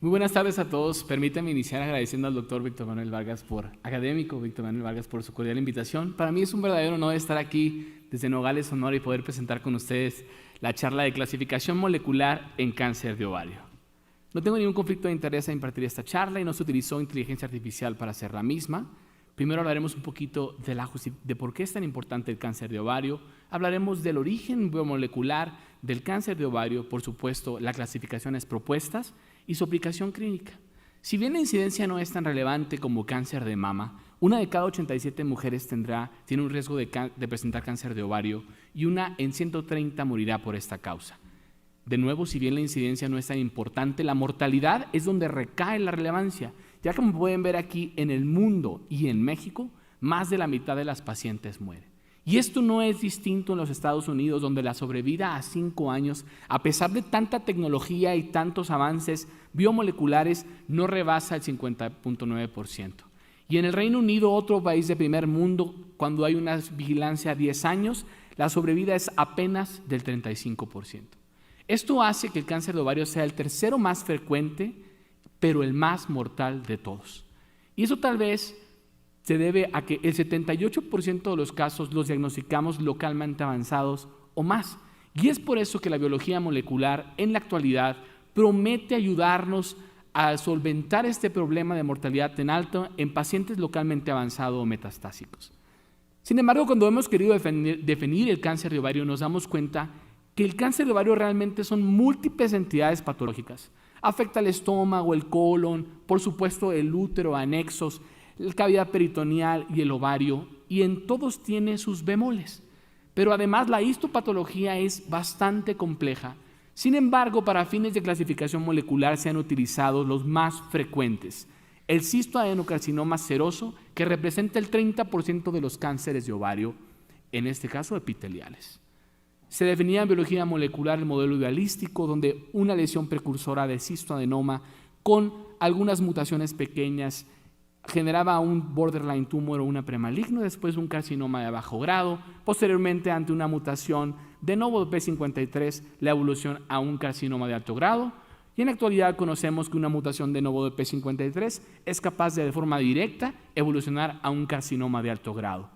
Muy buenas tardes a todos. Permítanme iniciar agradeciendo al doctor Víctor Manuel Vargas, académico Víctor Manuel Vargas, por su cordial invitación. Para mí es un verdadero honor estar aquí desde Nogales, Sonora, y poder presentar con ustedes la charla de clasificación molecular en cáncer de ovario. No tengo ningún conflicto de interés en impartir esta charla y no se utilizó inteligencia artificial para hacer la misma. Primero hablaremos un poquito de por qué es tan importante el cáncer de ovario. Hablaremos del origen biomolecular del cáncer de ovario, por supuesto, las clasificaciones propuestas y su aplicación clínica. Si bien la incidencia no es tan relevante como cáncer de mama, una de cada 87 mujeres tiene un riesgo de presentar cáncer de ovario y una en 130 morirá por esta causa. De nuevo, si bien la incidencia no es tan importante, la mortalidad es donde recae la relevancia, ya que como pueden ver aquí, en el mundo y en México, más de la mitad de las pacientes mueren. Y esto no es distinto en los Estados Unidos, donde la sobrevida a 5 años, a pesar de tanta tecnología y tantos avances biomoleculares, no rebasa el 50.9%. Y en el Reino Unido, otro país de primer mundo, cuando hay una vigilancia a 10 años, la sobrevida es apenas del 35%. Esto hace que el cáncer de ovario sea el tercero más frecuente, pero el más mortal de todos. Y eso tal vez se debe a que el 78% de los casos los diagnosticamos localmente avanzados o más. Y es por eso que la biología molecular en la actualidad promete ayudarnos a solventar este problema de mortalidad tan alto en pacientes localmente avanzados o metastásicos. Sin embargo, cuando hemos querido definir el cáncer de ovario, nos damos cuenta que el cáncer de ovario realmente son múltiples entidades patológicas. Afecta el estómago, el colon, por supuesto el útero, anexos, la cavidad peritoneal y el ovario, y en todos tiene sus bemoles. Pero además la histopatología es bastante compleja. Sin embargo, para fines de clasificación molecular se han utilizado los más frecuentes. El cistoadenocarcinoma seroso, que representa el 30% de los cánceres de ovario, en este caso epiteliales. Se definía en biología molecular el modelo idealístico, donde una lesión precursora de cistoadenoma con algunas mutaciones pequeñas generaba un borderline tumor o una premaligno, después un carcinoma de bajo grado, posteriormente ante una mutación de novo de P53, la evolución a un carcinoma de alto grado, y en la actualidad conocemos que una mutación de novo de P53 es capaz de forma directa evolucionar a un carcinoma de alto grado.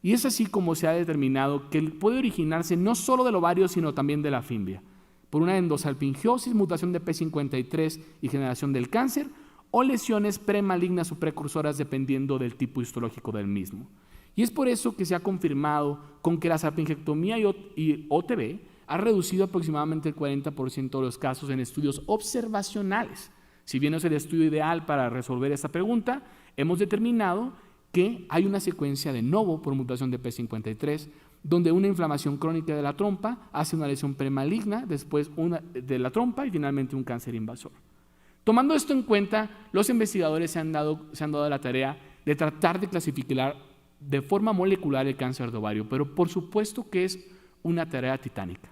Y es así como se ha determinado que puede originarse no solo del ovario, sino también de la fimbria, por una endosalpingiosis, mutación de P53 y generación del cáncer, o lesiones premalignas o precursoras dependiendo del tipo histológico del mismo. Y es por eso que se ha confirmado con que la salpingectomía y OTB ha reducido aproximadamente el 40% de los casos en estudios observacionales. Si bien no es el estudio ideal para resolver esta pregunta, hemos determinado que hay una secuencia de novo por mutación de P53, donde una inflamación crónica de la trompa hace una lesión premaligna, después una de la trompa y finalmente un cáncer invasor. Tomando esto en cuenta, los investigadores se han dado la tarea de tratar de clasificar de forma molecular el cáncer de ovario, pero por supuesto que es una tarea titánica.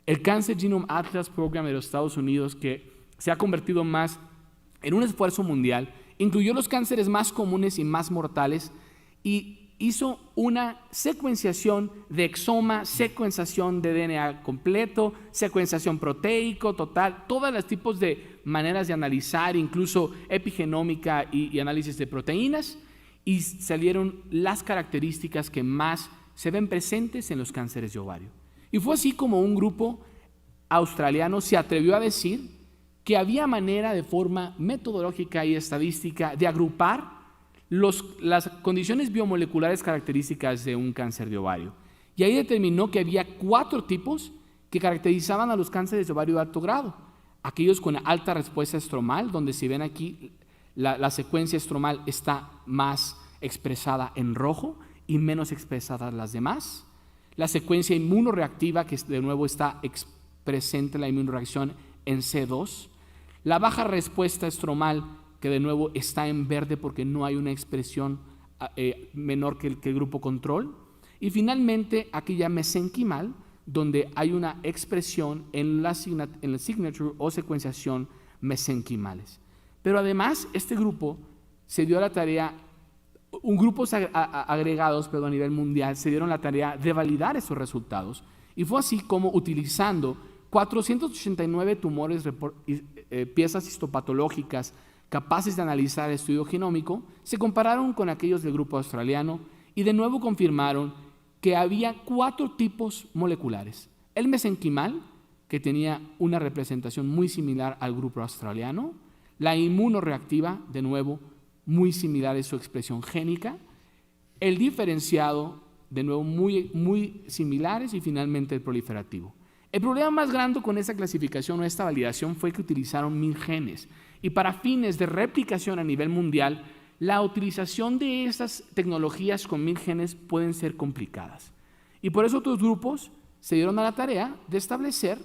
El Cancer Genome Atlas Program de los Estados Unidos, que se ha convertido más en un esfuerzo mundial, incluyó los cánceres más comunes y más mortales y hizo una secuenciación de exoma, secuenciación de DNA completo, secuenciación proteico, total, todos los tipos de maneras de analizar, incluso epigenómica y análisis de proteínas, y salieron las características que más se ven presentes en los cánceres de ovario. Y fue así como un grupo australiano se atrevió a decir que había manera de forma metodológica y estadística de agrupar las condiciones biomoleculares características de un cáncer de ovario. Y ahí determinó que había 4 tipos que caracterizaban a los cánceres de ovario de alto grado. Aquellos con alta respuesta estromal, donde si ven aquí la secuencia estromal está más expresada en rojo y menos expresada las demás. La secuencia inmunoreactiva, que de nuevo está presente la inmunoreacción en C2. La baja respuesta estromal, que de nuevo está en verde porque no hay una expresión menor que el grupo control. Y finalmente aquella mesenquimal, donde hay una expresión en la signature o secuenciación mesenquimales. Pero además este grupo se dio la tarea, grupos agregados a nivel mundial se dieron la tarea de validar esos resultados. Y fue así como utilizando 489 tumores piezas histopatológicas capaces de analizar el estudio genómico, se compararon con aquellos del grupo australiano y de nuevo confirmaron que había 4 tipos moleculares. El mesenquimal, que tenía una representación muy similar al grupo australiano, la inmunoreactiva, de nuevo, muy similar en su expresión génica, el diferenciado, de nuevo, muy similares, y finalmente el proliferativo. El problema más grande con esta clasificación o esta validación fue que utilizaron 1000 genes, y para fines de replicación a nivel mundial, la utilización de estas tecnologías con 1000 genes pueden ser complicadas. Y por eso otros grupos se dieron a la tarea de establecer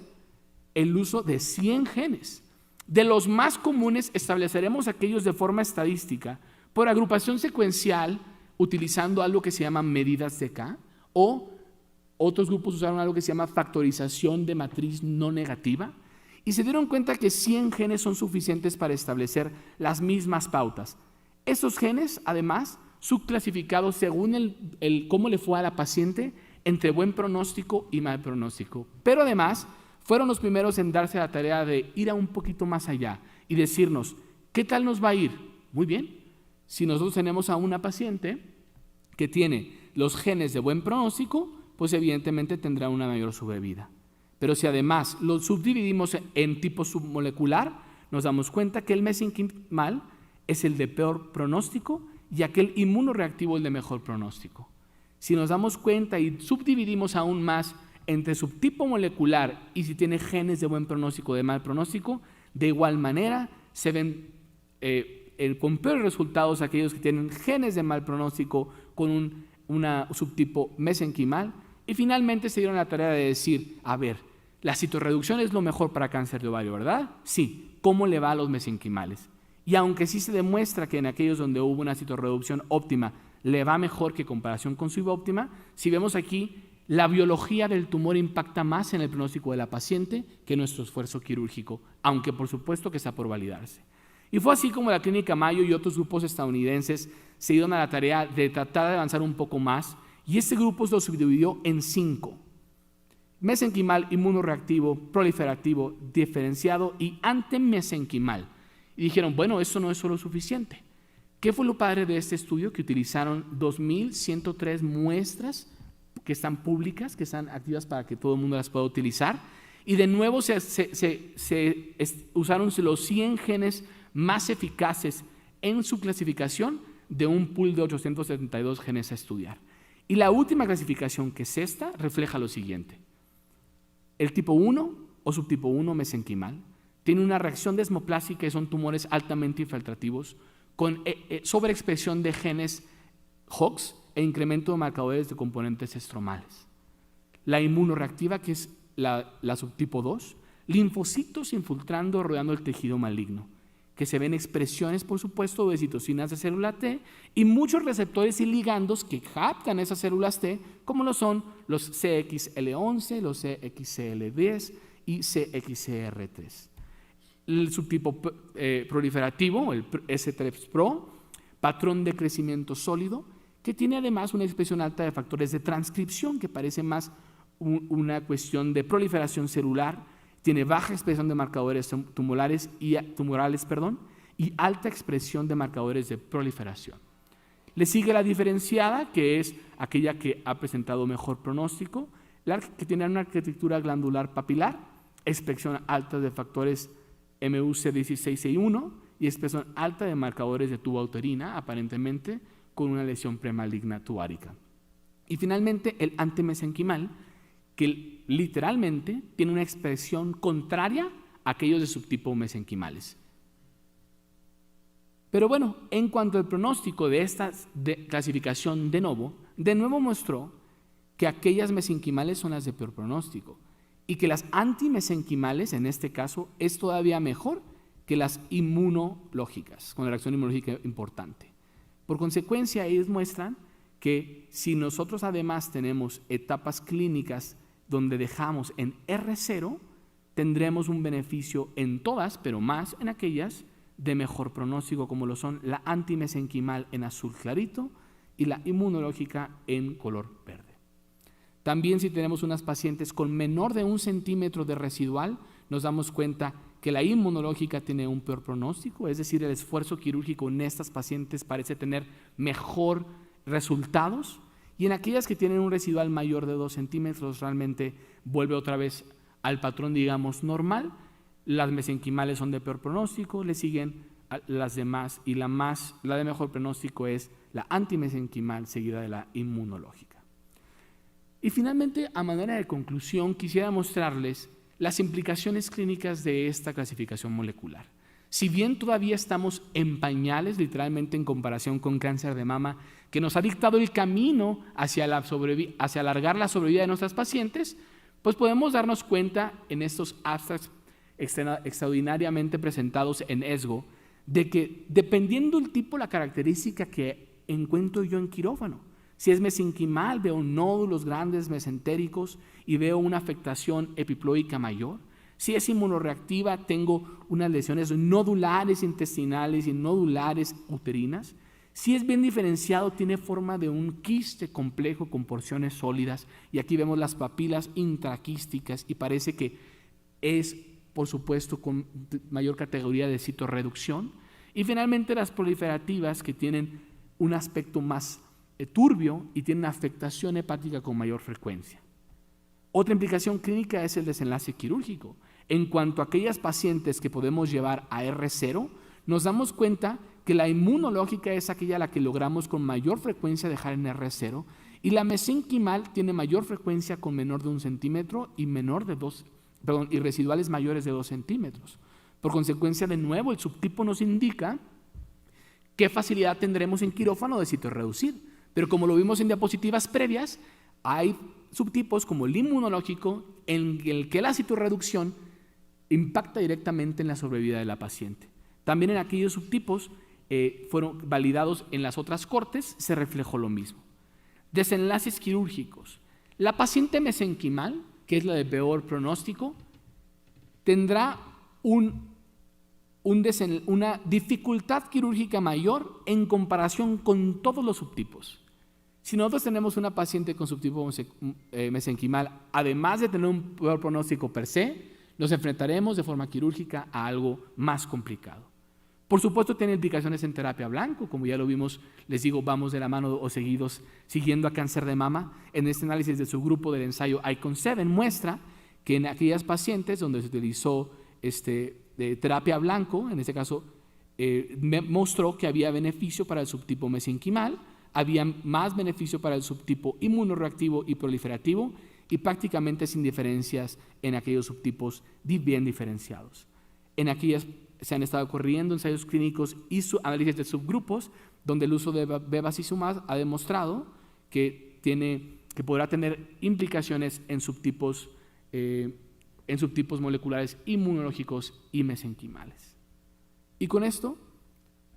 el uso de 100 genes. De los más comunes estableceremos aquellos de forma estadística por agrupación secuencial, utilizando algo que se llama medidas de K, o otros grupos usaron algo que se llama factorización de matriz no negativa, y se dieron cuenta que 100 genes son suficientes para establecer las mismas pautas. Estos genes, además, subclasificados según cómo le fue a la paciente entre buen pronóstico y mal pronóstico. Pero además, fueron los primeros en darse la tarea de ir a un poquito más allá y decirnos, ¿qué tal nos va a ir? Muy bien. Si nosotros tenemos a una paciente que tiene los genes de buen pronóstico, pues evidentemente tendrá una mayor sobrevida. Pero si además lo subdividimos en tipo submolecular, nos damos cuenta que el mesenquimal es el de peor pronóstico y aquel inmunoreactivo el de mejor pronóstico. Si nos damos cuenta y subdividimos aún más entre subtipo molecular y si tiene genes de buen pronóstico o de mal pronóstico, de igual manera se ven con peores resultados aquellos que tienen genes de mal pronóstico con un subtipo mesenquimal. Y finalmente se dieron la tarea de decir, a ver, la citorreducción es lo mejor para cáncer de ovario, ¿verdad? Sí. ¿Cómo le va a los mesenquimales? Y aunque sí se demuestra que en aquellos donde hubo una citorreducción óptima le va mejor que en comparación con subóptima, si vemos aquí, la biología del tumor impacta más en el pronóstico de la paciente que nuestro esfuerzo quirúrgico, aunque por supuesto que está por validarse. Y fue así como la Clínica Mayo y otros grupos estadounidenses se dieron a la tarea de tratar de avanzar un poco más, y este grupo lo subdividió en 5. Mesenquimal, inmunoreactivo, proliferativo, diferenciado y antimesenquimal. Y dijeron, bueno, eso no es solo suficiente. ¿Qué fue lo padre de este estudio? Que utilizaron 2.103 muestras que están públicas, que están activas para que todo el mundo las pueda utilizar. Y de nuevo usaron los 100 genes más eficaces en su clasificación de un pool de 872 genes a estudiar. Y la última clasificación, que es esta, refleja lo siguiente. El tipo 1 o subtipo 1 mesenquimal tiene una reacción desmoplásica y son tumores altamente infiltrativos con sobreexpresión de genes HOX e incremento de marcadores de componentes estromales. La inmunoreactiva, que es la subtipo 2, linfocitos infiltrando rodeando el tejido maligno, que se ven expresiones, por supuesto, de citocinas de célula T y muchos receptores y ligandos que captan esas células T, como lo son los CXL11, los CXCL10 y CXCR3. El subtipo proliferativo, el S3-Pro, patrón de crecimiento sólido, que tiene además una expresión alta de factores de transcripción, que parece más una cuestión de proliferación celular, tiene baja expresión de marcadores tumorales y alta expresión de marcadores de proliferación. Le sigue la diferenciada, que es aquella que ha presentado mejor pronóstico, la que tiene una arquitectura glandular papilar, expresión alta de factores MUC16I1 y expresión alta de marcadores de tuba uterina, aparentemente con una lesión premaligna tubárica. Y finalmente el antimesenquimal, que literalmente tiene una expresión contraria a aquellos de subtipo mesenquimales. Pero bueno, en cuanto al pronóstico de esta clasificación de nuevo mostró que aquellas mesenquimales son las de peor pronóstico y que las antimesenquimales, en este caso, es todavía mejor que las inmunológicas, con reacción inmunológica importante. Por consecuencia, ellos muestran que si nosotros además tenemos etapas clínicas donde dejamos en R0, tendremos un beneficio en todas, pero más en aquellas de mejor pronóstico, como lo son la antimesenquimal en azul clarito y la inmunológica en color verde. También si tenemos unas pacientes con menor de 1 centímetro de residual, nos damos cuenta que la inmunológica tiene un peor pronóstico, es decir, el esfuerzo quirúrgico en estas pacientes parece tener mejor resultados, y en aquellas que tienen un residual mayor de 2 centímetros realmente vuelve otra vez al patrón, digamos, normal. Las mesenquimales son de peor pronóstico, le siguen las demás, y la de mejor pronóstico es la antimesenquimal seguida de la inmunológica. Y finalmente, a manera de conclusión, quisiera mostrarles las implicaciones clínicas de esta clasificación molecular. Si bien todavía estamos en pañales, literalmente en comparación con cáncer de mama, que nos ha dictado el camino hacia alargar la sobrevida de nuestras pacientes, pues podemos darnos cuenta en estos abstracts extraordinariamente presentados en ESGO, de que dependiendo del tipo, la característica que encuentro yo en quirófano, si es mesenquimal, veo nódulos grandes mesentéricos y veo una afectación epiploica mayor. Si es inmunoreactiva, tengo unas lesiones nodulares intestinales y nodulares uterinas. Si es bien diferenciado, tiene forma de un quiste complejo con porciones sólidas, y aquí vemos las papilas intraquísticas y parece que es, por supuesto, con mayor categoría de citorreducción. Y finalmente las proliferativas, que tienen un aspecto más turbio y tienen afectación hepática con mayor frecuencia. Otra implicación clínica es el desenlace quirúrgico. En cuanto a aquellas pacientes que podemos llevar a R0, nos damos cuenta que la inmunológica es aquella a la que logramos con mayor frecuencia dejar en R0, y la mesenquimal tiene mayor frecuencia con menor de 1 centímetro y y residuales mayores de 2 centímetros. Por consecuencia, de nuevo, el subtipo nos indica qué facilidad tendremos en quirófano de citorreducir. Pero como lo vimos en diapositivas previas, hay subtipos como el inmunológico en el que la citorreducción impacta directamente en la sobrevida de la paciente. También en aquellos subtipos fueron validados en las otras cortes, se reflejó lo mismo. Desenlaces quirúrgicos. La paciente mesenquimal, que es la de peor pronóstico, tendrá una dificultad quirúrgica mayor en comparación con todos los subtipos. Si nosotros tenemos una paciente con subtipo mesenquimal, además de tener un peor pronóstico per se, nos enfrentaremos de forma quirúrgica a algo más complicado. Por supuesto, tiene implicaciones en terapia blanco, como ya lo vimos, les digo, vamos de la mano o seguidos siguiendo a cáncer de mama. En este análisis de su grupo del ensayo ICON-7 muestra que en aquellas pacientes donde se utilizó terapia blanco, en este caso, mostró que había beneficio para el subtipo mesenquimal, había más beneficio para el subtipo inmunoreactivo y proliferativo, y prácticamente sin diferencias en aquellos subtipos bien diferenciados. En aquellas se han estado corriendo ensayos clínicos y análisis de subgrupos donde el uso de bevacizumab ha demostrado que podrá tener implicaciones en subtipos moleculares inmunológicos y mesenquimales. Y con esto,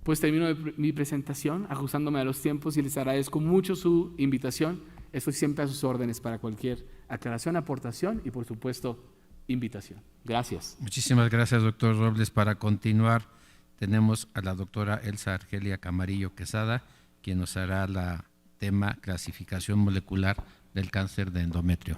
pues termino mi presentación, ajustándome a los tiempos, y les agradezco mucho su invitación. Estoy siempre a sus órdenes para cualquier aclaración, aportación y, por supuesto, invitación. Gracias. Muchísimas gracias, doctor Robles. Para continuar, tenemos a la doctora Elsa Argelia Camarillo Quesada, quien nos hará la tema clasificación molecular del cáncer de endometrio.